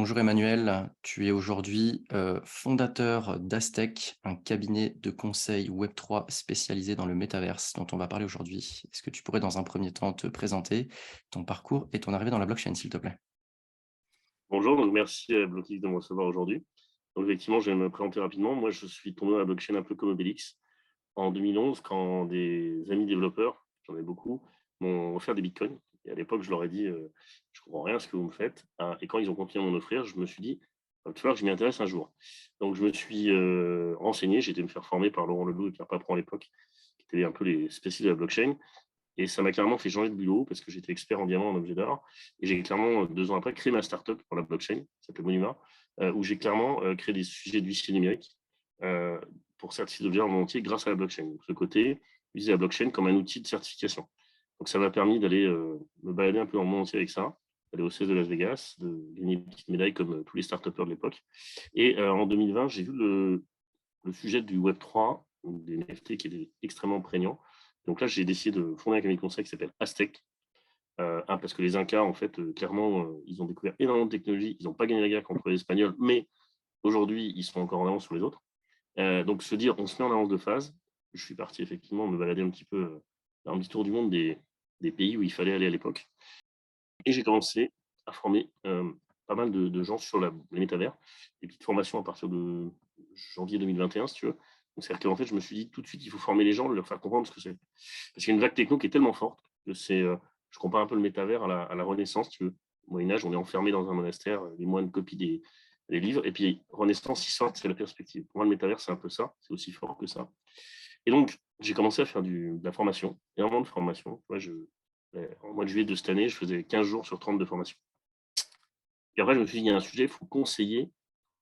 Bonjour Emmanuel, tu es aujourd'hui fondateur d'Aztec, un cabinet de conseil Web3 spécialisé dans le métaverse dont on va parler aujourd'hui. Est-ce que tu pourrais dans un premier temps te présenter ton parcours et ton arrivée dans la blockchain, s'il te plaît? Bonjour, donc merci à Blockix de me recevoir aujourd'hui. Donc effectivement, je vais me présenter rapidement. Moi, je suis tombé dans la blockchain un peu comme Obélix en 2011 quand des amis développeurs, j'en ai beaucoup, m'ont offert des bitcoins. Et à l'époque, je leur ai dit, je comprends rien à ce que vous me faites. Ah, et quand ils ont continué à m'en offrir, je me suis dit, il va falloir que je m'y intéresse un jour. Donc je me suis renseigné, j'ai été me faire former par Laurent Leloup et Pierre Papron à l'époque, qui étaient un peu les spécialistes de la blockchain. Et ça m'a clairement fait changer de boulot parce que j'étais expert en diamant en objet d'art. Et j'ai clairement, 2 ans après, créé ma startup pour la blockchain, qui s'appelle Monima, où j'ai clairement créé des sujets d'huissier numérique euh, pour certifier d'objets en entier grâce à la blockchain. Donc, ce côté, utiliser la blockchain comme un outil de certification. Donc, ça m'a permis d'aller me balader un peu dans le monde entier avec ça, d'aller au CES de Las Vegas, de gagner une petite médaille comme tous les startupeurs de l'époque. Et en 2020, j'ai vu le sujet du Web3, des NFT qui est extrêmement prégnant. Donc là, j'ai décidé de fonder un cabinet de conseil qui s'appelle Aztec. Parce que les Incas, en fait, clairement, ils ont découvert énormément de technologies. Ils n'ont pas gagné la guerre contre les Espagnols, mais aujourd'hui, ils sont encore en avance sur les autres. Donc, se dire, on se met en avance de phase. Je suis parti effectivement me balader un petit peu, un petit tour du monde des pays où il fallait aller à l'époque. Et j'ai commencé à former pas mal de gens sur les métavers, des petites formations à partir de janvier 2021, si tu veux. Donc, c'est-à-dire qu'en fait, je me suis dit tout de suite, il faut former les gens, leur faire comprendre ce que c'est. Parce qu'il y a une vague techno qui est tellement forte que je compare un peu le métavers à la Renaissance, tu veux. Au Moyen-Âge, on est enfermé dans un monastère, les moines copient des livres, et puis Renaissance, ils sortent, c'est la perspective. Pour moi, le métavers, c'est un peu ça, c'est aussi fort que ça. Et donc, j'ai commencé à faire de la formation, énormément de formation. En mois de juillet de cette année, je faisais 15 jours sur 30 de formation. Et après, je me suis dit, il y a un sujet, il faut conseiller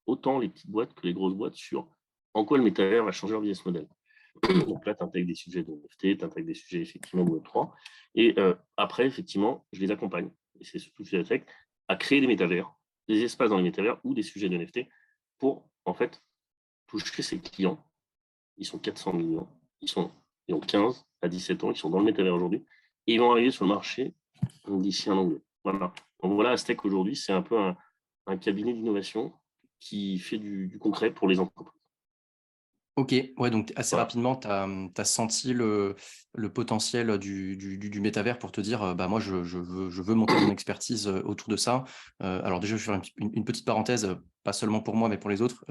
autant les petites boîtes que les grosses boîtes sur en quoi le métavers va changer leur business model. Donc là, tu intègres des sujets de NFT, tu intègres des sujets effectivement de Web3. Et après, effectivement, je les accompagne, et c'est surtout ce que j'ai à créer des métavers, des espaces dans les métavers ou des sujets de NFT pour, en fait, toucher ses clients. Ils sont 400 millions, ils ont 15 à 17 ans, ils sont dans le métavers aujourd'hui, et ils vont arriver sur le marché d'ici un an ou deux. Voilà. Donc voilà, Aztec aujourd'hui, c'est un peu un cabinet d'innovation qui fait du concret pour les entreprises. Ok, ouais, donc assez Voilà. rapidement, tu as senti le potentiel du métavers pour te dire, bah moi, je veux monter mon expertise autour de ça. Alors déjà, je vais faire une petite parenthèse, pas seulement pour moi, mais pour les autres.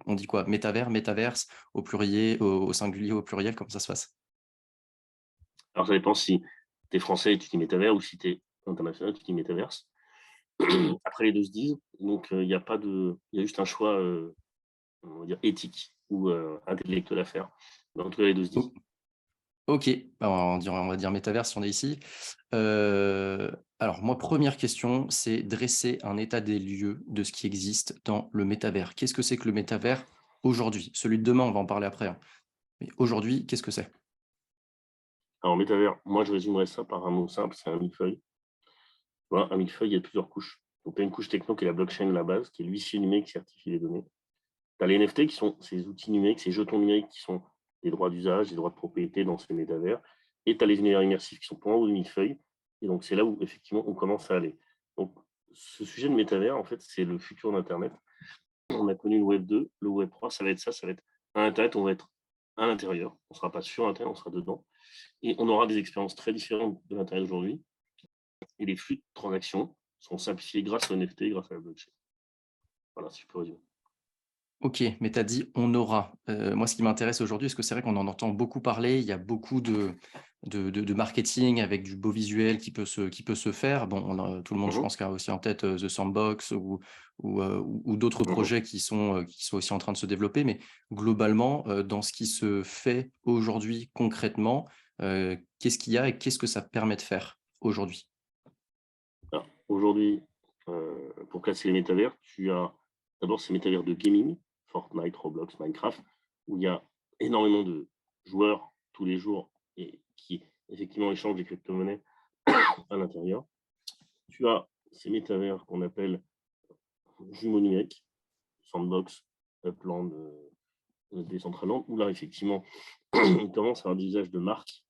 On dit quoi? Métavers, métaverse, au pluriel, au singulier, au pluriel, comment ça se passe? Alors ça dépend si tu es français et tu dis métavers ou si tu es international, tu dis métaverse. Après, les deux se disent. Donc, il y a pas de, il y a juste un choix, on va dire, éthique ou intellectuel à faire. Mais en tout cas, les deux se disent. OK, bah, on va dire métavers si on est ici. Alors moi, première question, c'est dresser un état des lieux de ce qui existe dans le métavers. Qu'est-ce que c'est que le métavers aujourd'hui? Celui de demain, on va en parler après, hein. Mais aujourd'hui, qu'est-ce que c'est? Alors, métavers, moi, je résumerais ça par un mot simple, c'est un millefeuille. Voilà, un millefeuille, il y a plusieurs couches. Donc, tu as une couche techno qui est la blockchain, la base, qui est l'huissier numérique qui certifie les données. Tu as les NFT qui sont ces outils numériques, ces jetons numériques qui sont des droits d'usage, des droits de propriété dans ces métavers. Et tu as les univers immersifs qui sont pour en haut du millefeuille. Et donc, c'est là où, effectivement, on commence à aller. Donc, ce sujet de métavers, en fait, c'est le futur d'Internet. On a connu le Web 2, le Web 3, ça va être ça, ça va être à Internet, on va être à l'intérieur. On ne sera pas sur Internet, on sera dedans. Et on aura des expériences très différentes de l'Internet d'aujourd'hui. Et les flux de transactions sont simplifiés grâce au NFT, grâce à la blockchain. Voilà, si je peux résumer. OK, mais tu as dit: «On aura». Moi, ce qui m'intéresse aujourd'hui, parce que c'est vrai qu'on en entend beaucoup parler, il y a beaucoup de marketing avec du beau visuel qui peut se faire. Bon, on a tout le monde, je Mhm, pense, qui a aussi en tête, The Sandbox ou d'autres mhm. projets qui sont aussi en train de se développer. Mais globalement, dans ce qui se fait aujourd'hui concrètement, qu'est-ce qu'il y a et qu'est-ce que ça permet de faire aujourd'hui? Alors, aujourd'hui, pour classer les métavers, tu as d'abord ces métavers de gaming, Fortnite, Roblox, Minecraft, où il y a énormément de joueurs tous les jours et qui effectivement échangent des crypto-monnaies à l'intérieur. Tu as ces métavers qu'on appelle jumeaux numériques, Sandbox, Upland, Decentraland, où là, effectivement, on commence à avoir des usages de marque,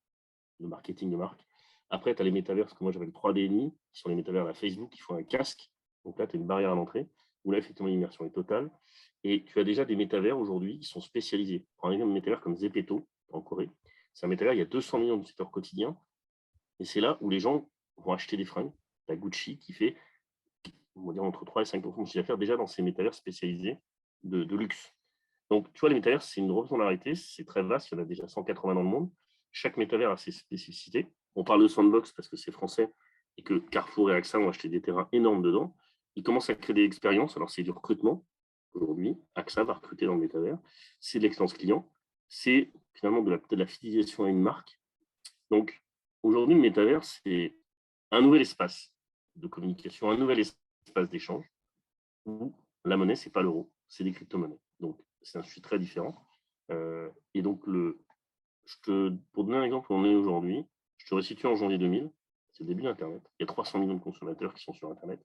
de marketing de marque. Après, tu as les métavers, que moi j'appelle 3D ennemis, qui sont les métavers à la Facebook, qui font un casque. Donc là, tu as une barrière à l'entrée. où là, effectivement, l'immersion est totale. Et tu as déjà des métavers aujourd'hui qui sont spécialisés. Par exemple, un métavers comme Zepeto en Corée, c'est un métavers, il y a 200 millions de visiteurs quotidiens. Et c'est là où les gens vont acheter des fringues. La Gucci qui fait, on va dire, entre 3 et 5 de chiffre d'affaires déjà dans ces métavers spécialisés de luxe. Donc, tu vois, les métavers, c'est une représentation, c'est très vaste, il y en a déjà 180 dans le monde. Chaque métavers a ses spécificités. On parle de Sandbox parce que c'est français et que Carrefour et AXA ont acheté des terrains énormes dedans. Ils commencent à créer des expériences. Alors, c'est du recrutement. Aujourd'hui, AXA va recruter dans le métavers. C'est de l'expérience client. C'est finalement de la fidélisation à une marque. Donc, aujourd'hui, le métavers, c'est un nouvel espace de communication, un nouvel espace d'échange où la monnaie, ce n'est pas l'euro, c'est des crypto-monnaies. Donc, c'est un sujet très différent. Et donc, pour donner un exemple où on est aujourd'hui, je te resitue en janvier 2000, c'est le début d'Internet. Il y a 300 millions de consommateurs qui sont sur Internet.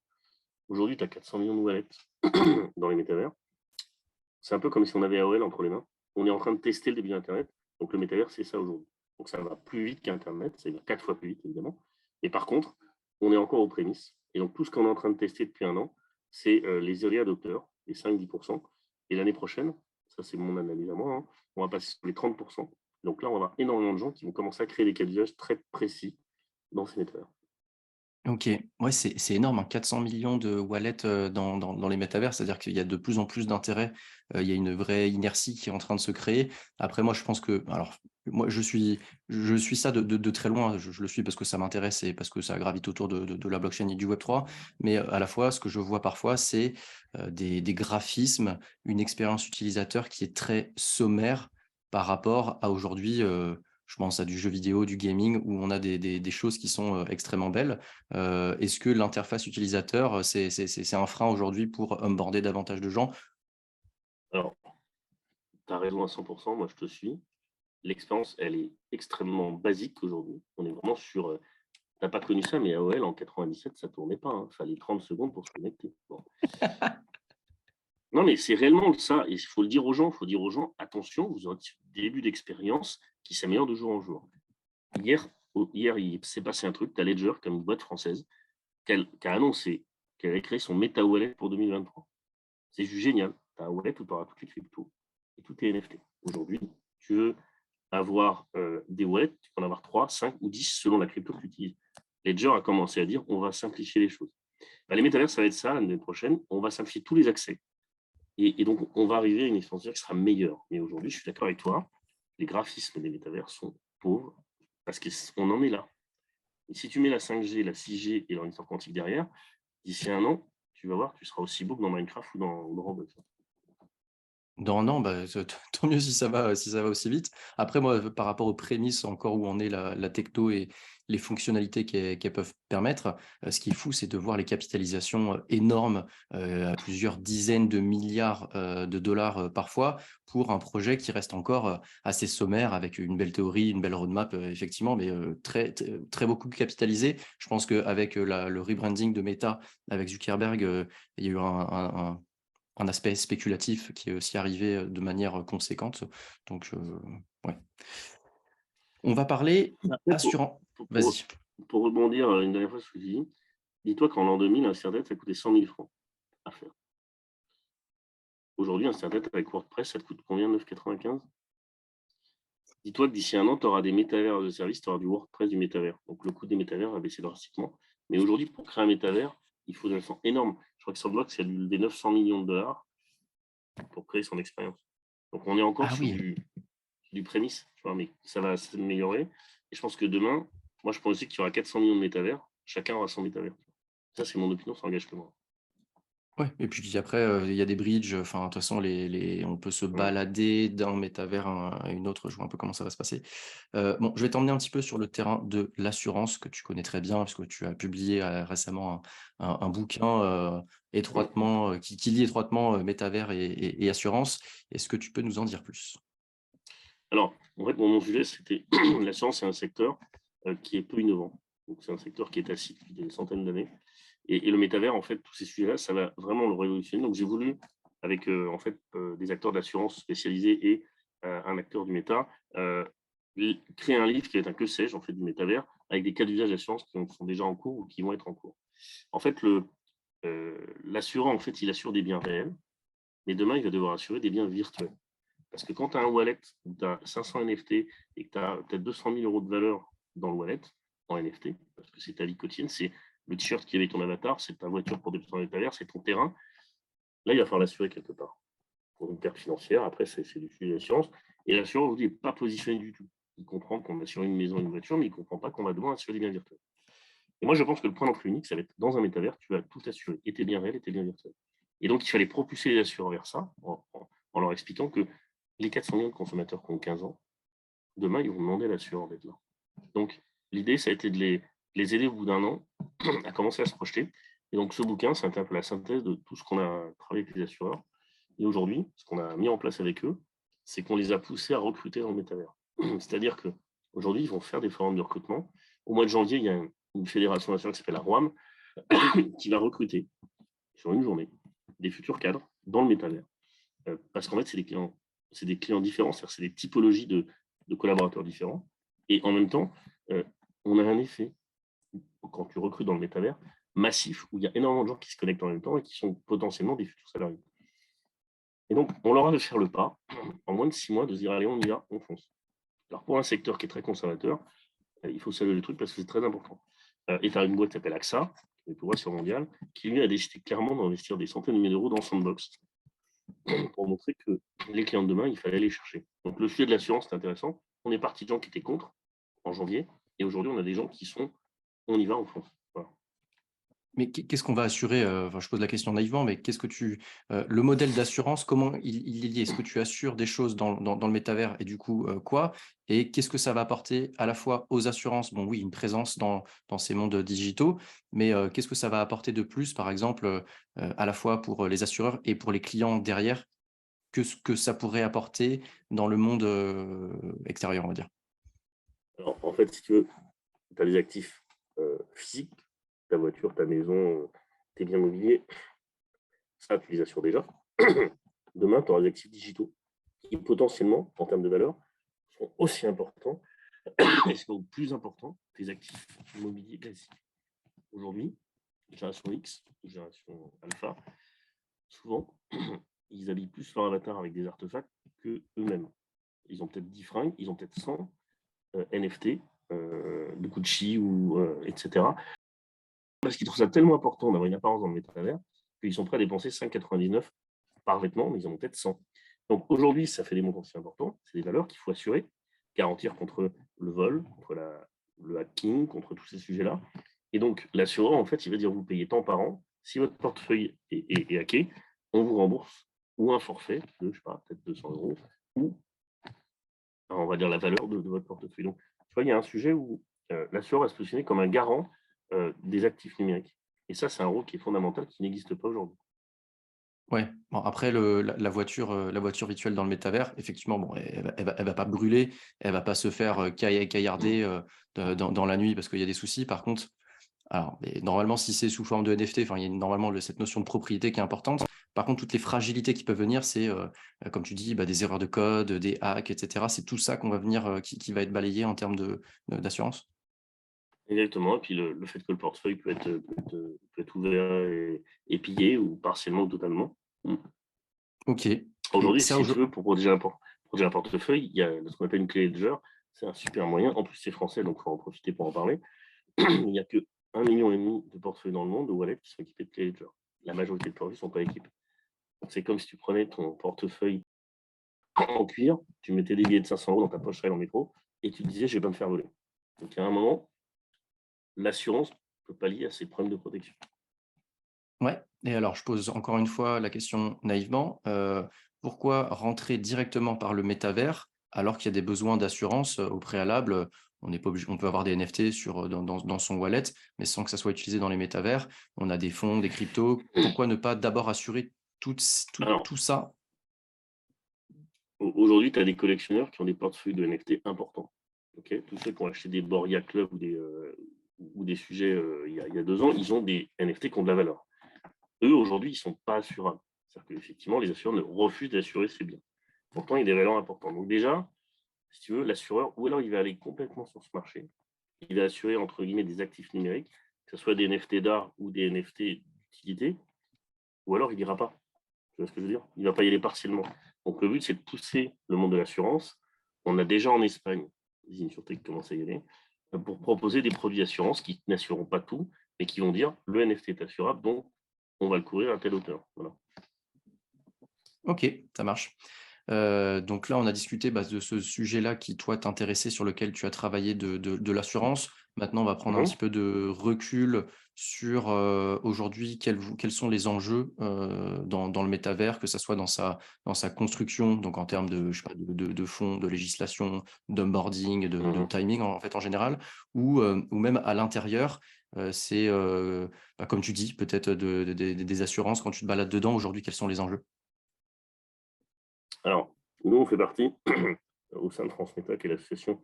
Aujourd'hui, tu as 400 millions de wallets dans les métavers. C'est un peu comme si on avait AOL entre les mains. On est en train de tester le début d'Internet. Donc, le métavers, c'est ça aujourd'hui. Donc, ça va plus vite qu'Internet, c'est-à-dire 4 fois plus vite, évidemment. Et par contre, on est encore aux prémices. Et donc, tout ce qu'on est en train de tester depuis un an, c'est les early adopteurs, les 5-10%. Et l'année prochaine, ça c'est mon analyse à moi, hein, on va passer sur les 30%. Donc là, on va avoir énormément de gens qui vont commencer à créer des cas d'usage très précis dans ces métavers. OK. Ouais, c'est énorme, hein, 400 millions de wallets, dans les métavers. C'est-à-dire qu'il y a de plus en plus d'intérêt, il y a une vraie inertie qui est en train de se créer. Après moi, je pense que alors, moi, je suis ça de très loin. Je le suis parce que ça m'intéresse et parce que ça gravite autour de la blockchain et du Web3. Mais, à la fois, ce que je vois parfois, c'est, des graphismes, une expérience utilisateur qui est très sommaire par rapport à aujourd'hui, je pense à du jeu vidéo, du gaming où on a des choses qui sont, extrêmement belles. Est-ce que l'interface utilisateur, c'est un frein aujourd'hui pour onboarder davantage de gens? Alors, tu as raison à 100%, moi je te suis. L'expérience, elle est extrêmement basique aujourd'hui. On est vraiment sur. Tu n'as pas connu ça, mais AOL en 97, ça ne tournait pas, hein. Il fallait 30 secondes pour se connecter. Bon. Non, mais c'est réellement ça. Et il faut le dire aux gens. Il faut dire aux gens, attention, vous aurez des débuts d'expérience qui s'améliorent de jour en jour. Hier, il s'est passé un truc. Tu as Ledger, comme une boîte française, qui a annoncé qu'elle avait créé son Meta Wallet pour 2023. C'est juste génial. Tu as un wallet où tu auras toutes les cryptos et tout est NFT. Aujourd'hui, tu veux avoir des wallets, tu peux en avoir 3, 5 ou 10 selon la crypto que tu utilises. Ledger a commencé à dire on va simplifier les choses. Bah, les métavers, ça va être ça l'année prochaine. On va simplifier tous les accès. Et donc, on va arriver à une expérience qui sera meilleure. Mais aujourd'hui, je suis d'accord avec toi, les graphismes des métavers sont pauvres parce qu'on en est là. Et si tu mets la 5G, la 6G et l'ordinateur quantique derrière, d'ici un an, tu vas voir, tu seras aussi beau que dans Minecraft ou dans Roblox. Dans un an, bah, tant mieux si ça va aussi vite. Après moi, par rapport aux prémices encore où en est la techno et les fonctionnalités qu'elles peuvent permettre, ce qui est fou, c'est de voir les capitalisations, énormes, à plusieurs dizaines de milliards, de dollars, parfois, pour un projet qui reste encore, assez sommaire avec une belle théorie, une belle roadmap, effectivement, mais, très beaucoup capitalisé. Je pense qu'avec, le rebranding de Meta avec Zuckerberg, il y a eu un aspect spéculatif qui est aussi arrivé, de manière, conséquente. Donc, ouais. On va parler Après, assurant pour, pour- vas-y. pour rebondir une dernière fois sur ce que tu dis, dis-toi qu'en l'an 2000, un serre-tête, ça coûtait 100 000 francs à faire. Aujourd'hui, un serre-tête avec WordPress, ça te coûte combien? 9,95? Dis-toi que d'ici un an, tu auras des métavers de service, tu auras du WordPress du métavers. Donc le coût des métavers va baisser drastiquement. Mais aujourd'hui, pour créer un métavers, il faut des investissements énormes. Je crois que Sandbox, c'est des 900 millions de dollars pour créer son expérience. Donc on est encore Ah sur oui. du prémisse, tu vois, mais ça va s'améliorer. Et je pense que demain, moi, je pense aussi qu'il y aura 400 millions de métavers. Chacun aura son métavers. Ça, c'est mon opinion, ça engage que moi. Ouais et puis après, il y a des bridges, enfin, de toute façon, les on peut se Mm. balader d'un métavers à une autre. Je vois un peu comment ça va se passer. Bon, je vais t'emmener un petit peu sur le terrain de l'assurance que tu connais très bien, parce que tu as publié, récemment un bouquin, Mm. étroitement, qui lie étroitement, métavers et assurance. Est-ce que tu peux nous en dire plus? Alors, en fait, mon sujet, c'était l'assurance, c'est un secteur qui est peu innovant. Donc, c'est un secteur qui est assis depuis des centaines d'années. Et le métavers, en fait, tous ces sujets-là, ça va vraiment le révolutionner. Donc, j'ai voulu, avec en fait, des acteurs d'assurance spécialisés et un acteur du méta, euh, créer un livre qui est un que sais-je, en fait, du métavers, avec des cas d'usage d'assurance qui sont déjà en cours ou qui vont être en cours. En fait, l'assureur, en fait, il assure des biens réels, mais demain, il va devoir assurer des biens virtuels. Parce que quand tu as un wallet où tu as 500 NFT et que tu as peut-être 200 000 euros de valeur dans le wallet, en NFT, parce que c'est ta vie quotidienne, c'est le t-shirt qui est avec ton avatar, c'est ta voiture pour déplacer dans l'étagère, c'est ton terrain. Là, il va falloir l'assurer quelque part. Pour une perte financière, après, c'est du sujet d'assurance. Et l'assureur, aujourd'hui, n'est pas positionné du tout. Il comprend qu'on assure une maison, une voiture, mais il ne comprend pas qu'on va devoir assurer des biens virtuels. Et moi, je pense que le point d'entrée unique, ça va être dans un métavers, tu vas tout assurer, et tes biens réels et tes biens virtuels. Et donc, il fallait propulser les assureurs vers ça, en leur expliquant que les 400 millions de consommateurs qui ont 15 ans, demain, ils vont demander à l'assureur d'être là. Donc, l'idée, ça a été de les aider au bout d'un an à commencer à se projeter. Et donc, ce bouquin, c'est un peu la synthèse de tout ce qu'on a travaillé avec les assureurs. Et aujourd'hui, ce qu'on a mis en place avec eux, c'est qu'on les a poussés à recruter dans le métavers. C'est-à-dire qu'aujourd'hui, ils vont faire des forums de recrutement. Au mois de janvier, il y a une fédération nationale qui s'appelle la ROAM qui va recruter sur une journée des futurs cadres dans le métavers. Parce qu'en fait, c'est des clients différents, c'est-à-dire c'est des typologies de collaborateurs différents. Et en même temps, on a un effet, quand tu recrutes dans le métavers, massif, où il y a énormément de gens qui se connectent en même temps et qui sont potentiellement des futurs salariés. Et donc, on leur a fait faire le pas, en moins de 6 mois, de se dire, allez, on y va, on fonce. Alors, pour un secteur qui est très conservateur, il faut saluer le truc parce que c'est très important. Et tu as une boîte qui s'appelle AXA, qui est pour sur mondial, qui lui a décidé clairement d'investir des centaines de milliers d'euros dans Sandbox pour montrer que les clients de demain, il fallait les chercher. Donc, le sujet de l'assurance, c'est intéressant. On est parti de gens qui étaient contre en janvier, et aujourd'hui, on a des gens qui sont, on y va, on fonce. Voilà. Mais qu'est-ce qu'on va assurer, enfin, je pose la question naïvement, mais qu'est-ce que le modèle d'assurance, comment il est lié? Est-ce que tu assures des choses dans le métavers et du coup, quoi? Et qu'est-ce que ça va apporter à la fois aux assurances? Bon oui, une présence dans ces mondes digitaux, mais qu'est-ce que ça va apporter de plus, par exemple, à la fois pour, les assureurs et pour les clients derrière, que ce que ça pourrait apporter dans le monde, extérieur, on va dire? Alors, en fait, si tu veux, tu as des actifs physiques, ta voiture, ta maison, tes biens mobiliers, ça, tu les assures déjà. Demain, tu auras des actifs digitaux qui, potentiellement, en termes de valeur, sont aussi importants, et sont plus importants, tes actifs immobiliers classiques. Aujourd'hui, génération X, génération Alpha, souvent, ils habillent plus leur avatar avec des artefacts qu'eux-mêmes. Ils ont peut-être 10 fringues, ils ont peut-être 100 NFT de Gucci etc. Parce qu'ils trouvent ça tellement important d'avoir une apparence dans le métavers qu'ils sont prêts à dépenser 5,99 par vêtement, mais ils en ont peut-être 100. Donc aujourd'hui, ça fait des montants aussi importants. C'est des valeurs qu'il faut assurer, garantir contre le vol, contre le hacking, contre tous ces sujets-là. Et donc l'assureur, en fait, il va dire vous payez tant par an. Si votre portefeuille est hacké, on vous rembourse ou un forfait de, je sais pas, peut-être 200 euros, ou on va dire la valeur de votre portefeuille. Donc, tu vois, il y a un sujet où l'assureur va se positionner comme un garant des actifs numériques. Et ça, c'est un rôle qui est fondamental, qui n'existe pas aujourd'hui. Ouais, bon après la voiture virtuelle dans le métavers, effectivement, bon, elle va pas brûler, elle va pas se faire, caillarder, dans la nuit parce qu'il y a des soucis. Par contre, alors, mais normalement, si c'est sous forme de NFT, enfin, il y a normalement cette notion de propriété qui est importante. Par contre, toutes les fragilités qui peuvent venir, c'est, comme tu dis, bah, des erreurs de code, des hacks, et cetera. C'est tout ça qu'on va venir, qui va être balayé en termes d'assurance? Exactement. Et puis le fait que le portefeuille peut être ouvert et pillé, ou partiellement ou totalement. OK, et Aujourd'hui, ça si tu aujour veux, pour protéger un portefeuille, il y a ce qu'on appelle une clé Ledger. C'est un super moyen. En plus, c'est français, donc il faut en profiter pour en parler. Il n'y a que 1,5 million de portefeuilles dans le monde, de wallets, qui sont équipés de clé Ledger. La majorité de portefeuilles ne sont pas équipés. C'est comme si tu prenais ton portefeuille en cuir, tu mettais des billets de 500 euros dans ta poche dans le métro, et tu te disais, je vais pas me faire voler. Donc, à un moment, l'assurance peut pallier à ces problèmes de protection. ouais, et alors je pose encore une fois la question naïvement, pourquoi rentrer directement par le métavers alors qu'il y a des besoins d'assurance, au préalable? On n'est pas obligé, on peut avoir des NFT sur, dans son wallet, mais sans que ça soit utilisé dans les métavers. On a des fonds, des cryptos. Pourquoi ne pas d'abord assurer Alors, tout ça? aujourd'hui, tu as des collectionneurs qui ont des portefeuilles de NFT importants. Okay, tous ceux qui ont acheté des Boria Club ou des sujets il y a 2 ans, ils ont des NFT qui ont de la valeur. Eux, aujourd'hui, ils ne sont pas assurables. C'est-à-dire qu'effectivement, les assureurs ne refusent d'assurer ces biens. Pourtant, il y a des valeurs importantes. Donc déjà, si tu veux, l'assureur, ou alors il va aller complètement sur ce marché, il va assurer, entre guillemets, des actifs numériques, que ce soit des NFT d'art ou des NFT utilité, ou alors il n'ira pas. Tu vois ce que je veux dire? Il ne va pas y aller partiellement. Donc le but, c'est de pousser le monde de l'assurance. On a déjà en Espagne des insurtech qui commencent à y aller, pour proposer des produits d'assurance qui n'assureront pas tout, mais qui vont dire le NFT est assurable, donc on va le couvrir à telle hauteur. Voilà. Ok, ça marche. Donc là, on a discuté de ce sujet-là qui, toi, t'intéressait, sur lequel tu as travaillé de l'assurance. Maintenant, on va prendre un Mhm. petit peu de recul sur aujourd'hui, quels sont les enjeux dans le métavers, que ce soit dans sa construction, donc en termes de, je sais pas, de fonds, de législation, d'onboarding, de Mhm. timing en fait en général, ou même à l'intérieur. C'est, comme tu dis, peut-être des assurances quand tu te balades dedans. Aujourd'hui, quels sont les enjeux? Alors, nous, on fait partie, au sein de Transmeta, qui est l'association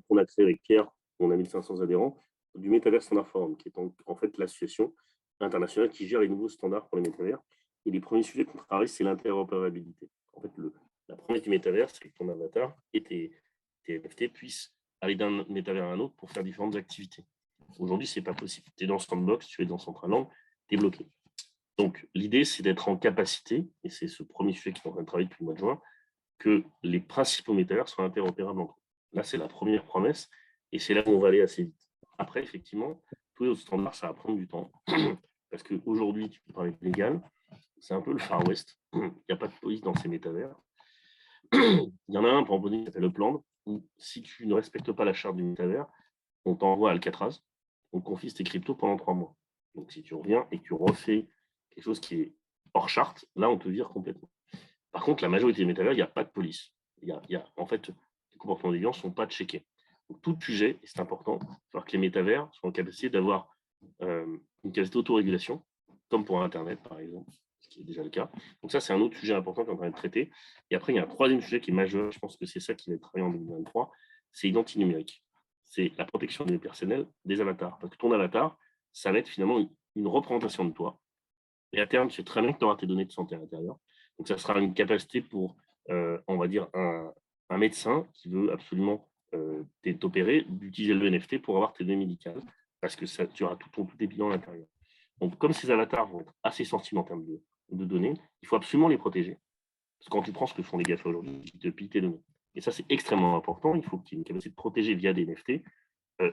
qu'on a créée avec Pierre, on a 1500 adhérents, du Metaverse Standard Forum, qui est en fait l'association internationale qui gère les nouveaux standards pour les métavers. Et les premiers sujets qu'on travaille, c'est l'interopérabilité. En fait, la promesse du métavers, c'est que ton avatar et tes NFT puissent aller d'un métavers à un autre pour faire différentes activités. Aujourd'hui, ce n'est pas possible. Tu es dans Sandbox, tu es dans Centraland, tu es bloqué. Donc, l'idée, c'est d'être en capacité, et c'est ce premier sujet qui est en train de travailler depuis le mois de juin, que les principaux métavers soient interopérables entre eux. Là, c'est la première promesse, et c'est là où on va aller assez vite. Après, effectivement, tous les autres standards, ça va prendre du temps, parce qu'aujourd'hui, tu peux parler de légal, c'est un peu le Far West. Il n'y a pas de police dans ces métavers. Il y en a un, pour en donner, qui s'appelle Upland, où si tu ne respectes pas la charte du métavers, on t'envoie à Alcatraz, on confisque tes cryptos pendant 3 mois. Donc, si tu reviens et que tu refais quelque chose qui est hors charte, là, on te vire complètement. Par contre, la majorité des métavers, il n'y a pas de police. En fait, les comportements des clients ne sont pas checkés. Donc, tout sujet, et c'est important, il va falloir que les métavers soient en capacité d'avoir une capacité d'autorégulation, comme pour Internet, par exemple, ce qui est déjà le cas. Donc ça, c'est un autre sujet important qui est en train d'être traité. Et après, il y a un troisième sujet qui est majeur, je pense que c'est ça qui va être travaillé en 2023, c'est l'identité numérique. C'est la protection des personnels des avatars. Parce que ton avatar, ça va être finalement une représentation de toi. Et à terme, tu sais très bien que tu auras tes données de santé à l'intérieur. Donc, ça sera une capacité pour, on va dire, un médecin qui veut absolument t'opérer, d'utiliser le NFT pour avoir tes données médicales, parce que ça, tu auras tous tes bilans à l'intérieur. Donc, comme ces avatars vont être assez sensibles en termes de données, il faut absolument les protéger. Parce que quand tu prends ce que font les GAFA aujourd'hui, ils te pillent tes données. Et ça, c'est extrêmement important. Il faut qu'il y ait une capacité de protéger via des NFT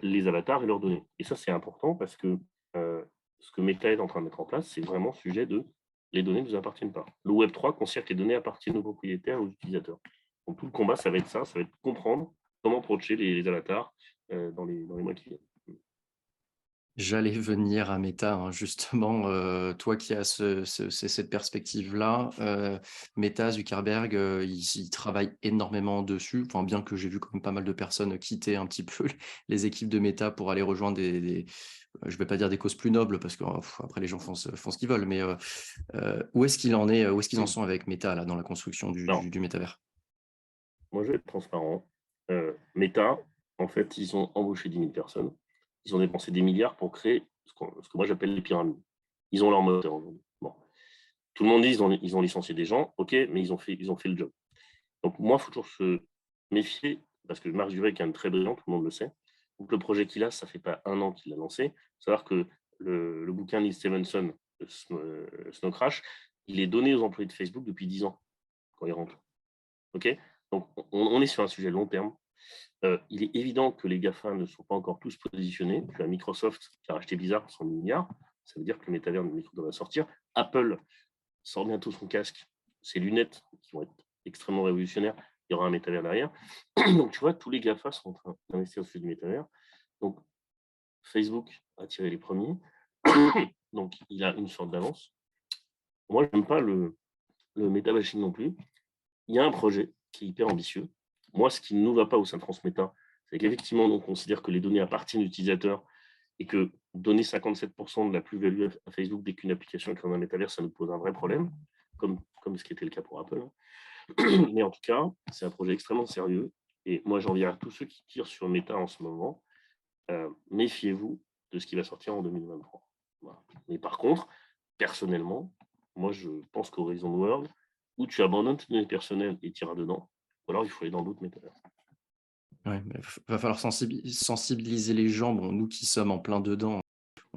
les avatars et leurs données. Et ça, c'est important parce que ce que Meta est en train de mettre en place, c'est vraiment sujet de les données ne nous appartiennent pas. Le Web3 considère que les données appartiennent aux propriétaires, aux utilisateurs. Donc tout le combat, ça va être ça, ça va être comprendre comment protéger les avatars dans les mois qui viennent. J'allais venir à Meta, hein, justement, toi qui as cette perspective-là, Meta, Zuckerberg, il travaille énormément dessus, enfin, bien que j'ai vu quand même pas mal de personnes quitter un petit peu les équipes de Meta pour aller rejoindre je vais pas dire des causes plus nobles parce qu'après les gens font ce qu'ils veulent, mais où est-ce qu'il en est, où est-ce qu'ils en sont avec Meta là, dans la construction Non, du métavers? moi je vais être transparent. Meta, en fait, ils ont embauché 10 000 personnes. Ils ont dépensé des milliards pour créer ce que moi j'appelle les pyramides. Ils ont leur moteur aujourd'hui. Bon. Tout le monde dit ils ont licencié des gens, ok, mais ils ont fait le job. Donc moi, il faut toujours se méfier, parce que Mark Zuckerberg est un très brillant, tout le monde le sait. Donc le projet qu'il a, ça ne fait pas 1 an qu'il l'a lancé. Il faut savoir que le bouquin Neil Stephenson, Snow Crash, il est donné aux employés de Facebook depuis 10 ans, quand ils rentrent. Ok. Donc on est sur un sujet long terme. Il est évident que les GAFA ne sont pas encore tous positionnés. Tu as Microsoft qui a racheté Blizzard pour 100 milliards. Ça veut dire que le métavers de Microsoft va sortir. Apple sort bientôt son casque. Ses lunettes qui vont être extrêmement révolutionnaires. Il y aura un métavers derrière. Donc, tu vois, tous les GAFA sont en train d'investir sur du métavers. Donc, Facebook a tiré les premiers. Donc, il a une sorte d'avance. Moi, je n'aime pas le métabashing non plus. Il y a un projet qui est hyper ambitieux. Moi, ce qui ne nous va pas au sein de Transmeta, c'est qu'effectivement, on considère que les données appartiennent aux utilisateurs et que donner 57% de la plus-value à Facebook dès qu'une application est créée dans un métavers, ça nous pose un vrai problème, comme ce qui était le cas pour Apple. Mais en tout cas, c'est un projet extrêmement sérieux. Et moi, j'en viens à tous ceux qui tirent sur Meta en ce moment. Méfiez-vous de ce qui va sortir en 2023. Voilà. Mais par contre, personnellement, moi, je pense qu'Horizon World, où tu abandonnes tes données personnelles et tu iras dedans, ou alors il faut aller dans d'autres métavers. Ouais, va falloir sensibiliser les gens. Bon, nous qui sommes en plein dedans,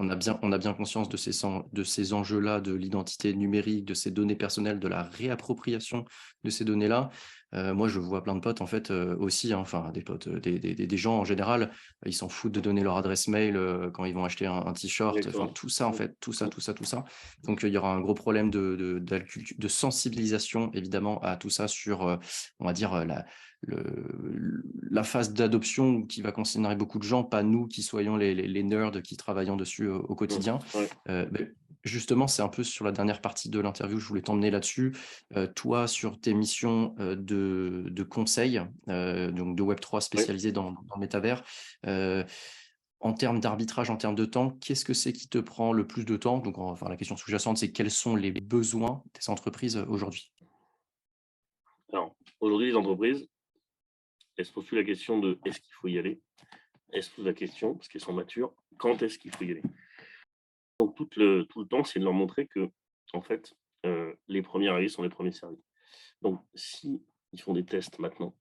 on a bien conscience de ces enjeux-là, de l'identité numérique, de ces données personnelles, de la réappropriation de ces données-là. Moi, je vois plein de potes, en fait, aussi, hein, enfin des potes, des gens en général, ils s'en foutent de donner leur adresse mail, quand ils vont acheter un t-shirt, enfin Exactement. tout ça, en Mm, fait, tout ça, mm. tout ça, tout ça. Donc, il y aura un gros problème de sensibilisation, évidemment, à tout ça sur, on va dire, la phase d'adoption qui va concerner beaucoup de gens, pas nous qui soyons les nerds qui travaillons dessus au quotidien. Ouais. Mais justement, c'est un peu sur la dernière partie de l'interview, je voulais t'emmener là-dessus. Toi, sur tes missions de conseil, donc de Web3 Ouais. spécialisé dans le métavers, en termes d'arbitrage, en termes de temps, qu'est-ce que c'est qui te prend le plus de temps? Donc, enfin, la question sous-jacente, c'est quels sont les besoins des entreprises aujourd'hui? Alors, aujourd'hui, les entreprises, elles se posent plus la question de est-ce qu'il faut y aller? Elles se posent la question, parce qu'elles sont matures, quand est-ce qu'il faut y aller? Donc, tout le temps, c'est de leur montrer que, en fait, les premiers arrivés sont les premiers servis. Donc, si ils font des tests maintenant,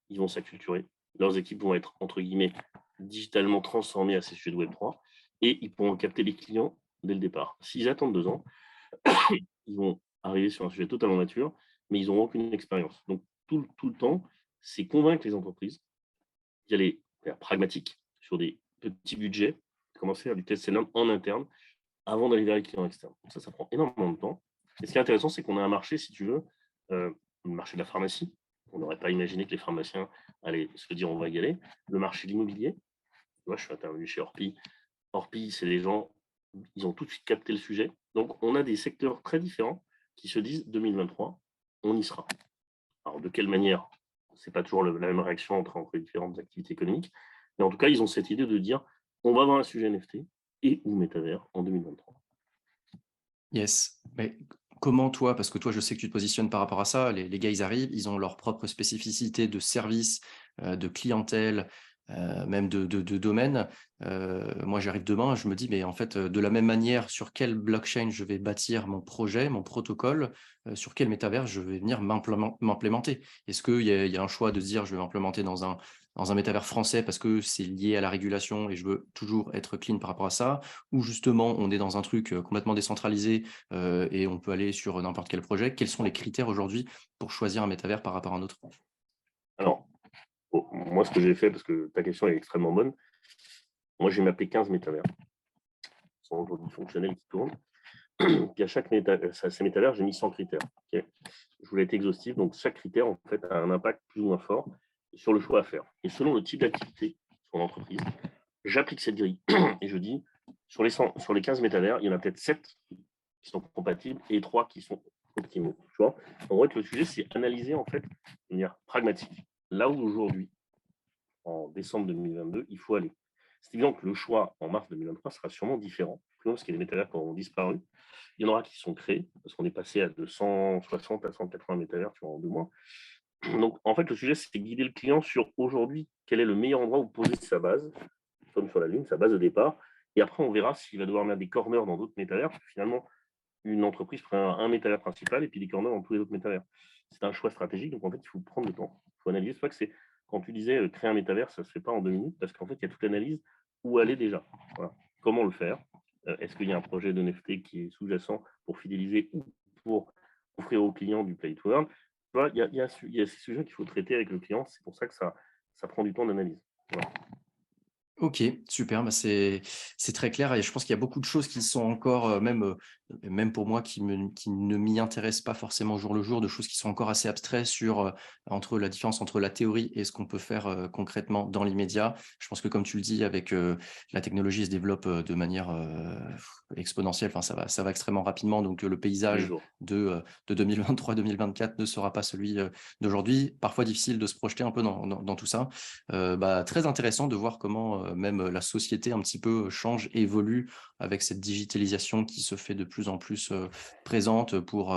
ils vont s'acculturer. Leurs équipes vont être, entre guillemets, digitalement transformées à ces sujets de Web3 et ils pourront capter les clients dès le départ. S'ils attendent 2 ans, ils vont arriver sur un sujet totalement mature, mais ils n'auront aucune expérience. Donc, tout le temps, c'est convaincre les entreprises d'y aller faire pragmatique sur des petits budgets, commencer à faire du test énorme en interne avant d'aller vers les clients externes. Donc ça prend énormément de temps. Et ce qui est intéressant, c'est qu'on a un marché, si tu veux, le marché de la pharmacie. On n'aurait pas imaginé que les pharmaciens allaient se dire on va y aller. Le marché de l'immobilier. Moi, je suis intervenu chez Orpi. Orpi, c'est des gens, ils ont tout de suite capté le sujet. Donc, on a des secteurs très différents qui se disent 2023, on y sera. Alors, de quelle manière? C'est pas toujours la même réaction entre les différentes activités économiques. Mais en tout cas, ils ont cette idée de dire on va dans un sujet NFT et ou métavers en 2023. Yes. Mais comment toi, parce que toi, je sais que tu te positionnes par rapport à ça, les gars, ils arrivent, ils ont leur propre spécificité de service, de clientèle, même de domaine. Moi, j'arrive demain, je me dis, mais en fait, de la même manière, sur quelle blockchain je vais bâtir mon projet, mon protocole, sur quel métavers je vais venir m'implémenter? Est-ce qu'il y a un choix de se dire, je vais m'implémenter dans un métavers français parce que c'est lié à la régulation et je veux toujours être clean par rapport à ça? Ou justement on est dans un truc, complètement décentralisé, et on peut aller sur n'importe quel projet. Quels sont les critères aujourd'hui pour choisir un métavers par rapport à un autre? Alors, moi, ce que j'ai fait, parce que ta question est extrêmement bonne, moi, j'ai mappé 15 métavers, qui sont aujourd'hui fonctionnels, qui tournent. Puis à chaque ces métavers, j'ai mis 100 critères. Okay, je voulais être exhaustif, donc chaque critère, en fait, a un impact plus ou moins fort sur le choix à faire. Et selon le type d'activité sur l'entreprise, j'applique cette grille et je dis, sur les 15 métavers, il y en a peut-être 7 qui sont compatibles et 3 qui sont optimaux. Tu vois, en vrai, le sujet, c'est analyser, en fait, de manière pragmatique. Là où aujourd'hui, en décembre 2022, il faut aller. C'est évident que le choix en mars 2023 sera sûrement différent, parce qu'il y a des métavers qui auront disparu. Il y en aura qui sont créés, parce qu'on est passé à 260 à 180 métavers en 2 mois. Donc, en fait, le sujet, c'est guider le client sur aujourd'hui, quel est le meilleur endroit où poser sa base, comme sur la Lune, sa base de départ. Et après, on verra s'il va devoir mettre des corners dans d'autres métavers, parce que finalement, une entreprise prend un métavers principal et puis des corners dans tous les autres métavers. C'est un choix stratégique, donc en fait, il faut prendre le temps. Il faut analyser. C'est pas que c'est quand tu disais créer un métavers, ça ne se fait pas en 2 minutes, parce qu'en fait, il y a toute l'analyse où aller déjà. Voilà. Comment le faire? Est-ce qu'il y a un projet de NFT qui est sous-jacent pour fidéliser ou pour offrir aux clients du play to earn? Il y a ces sujets qu'il faut traiter avec le client. C'est pour ça que ça prend du temps d'analyse. Voilà. OK, super, bah, c'est très clair et je pense qu'il y a beaucoup de choses qui sont encore, même pour moi qui ne m'y intéressent pas forcément au jour le jour, de choses qui sont encore assez abstraites sur, entre la différence entre la théorie et ce qu'on peut faire, concrètement dans l'immédiat. Je pense que comme tu le dis avec, la technologie se développe, de manière, exponentielle, enfin ça va extrêmement rapidement donc, le Tous les paysage jours. de 2023-2024 ne sera pas celui, d'aujourd'hui. Parfois difficile de se projeter un peu dans tout ça. Bah, très intéressant de voir comment, même la société un petit peu change, évolue avec cette digitalisation qui se fait de plus en plus, présente pour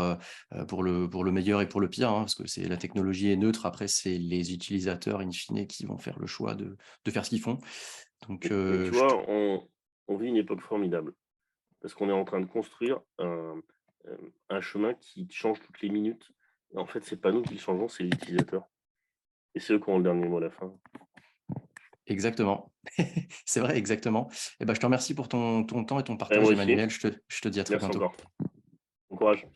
le meilleur et pour le pire, hein, parce que c'est la technologie est neutre. Après, c'est les utilisateurs in fine qui vont faire le choix de faire ce qu'ils font. Donc, Mais tu je te vois, on vit une époque formidable. Parce qu'on est en train de construire un chemin qui change toutes les minutes. Et en fait, c'est pas nous qui le changeons, c'est les utilisateurs. Et c'est eux qui ont le dernier mot à la fin. Exactement. C'est vrai, exactement. Et ben, je te remercie pour ton temps et ton Et partage, moi aussi. Emmanuel. Je te dis à très Merci bientôt. encore. Bon courage.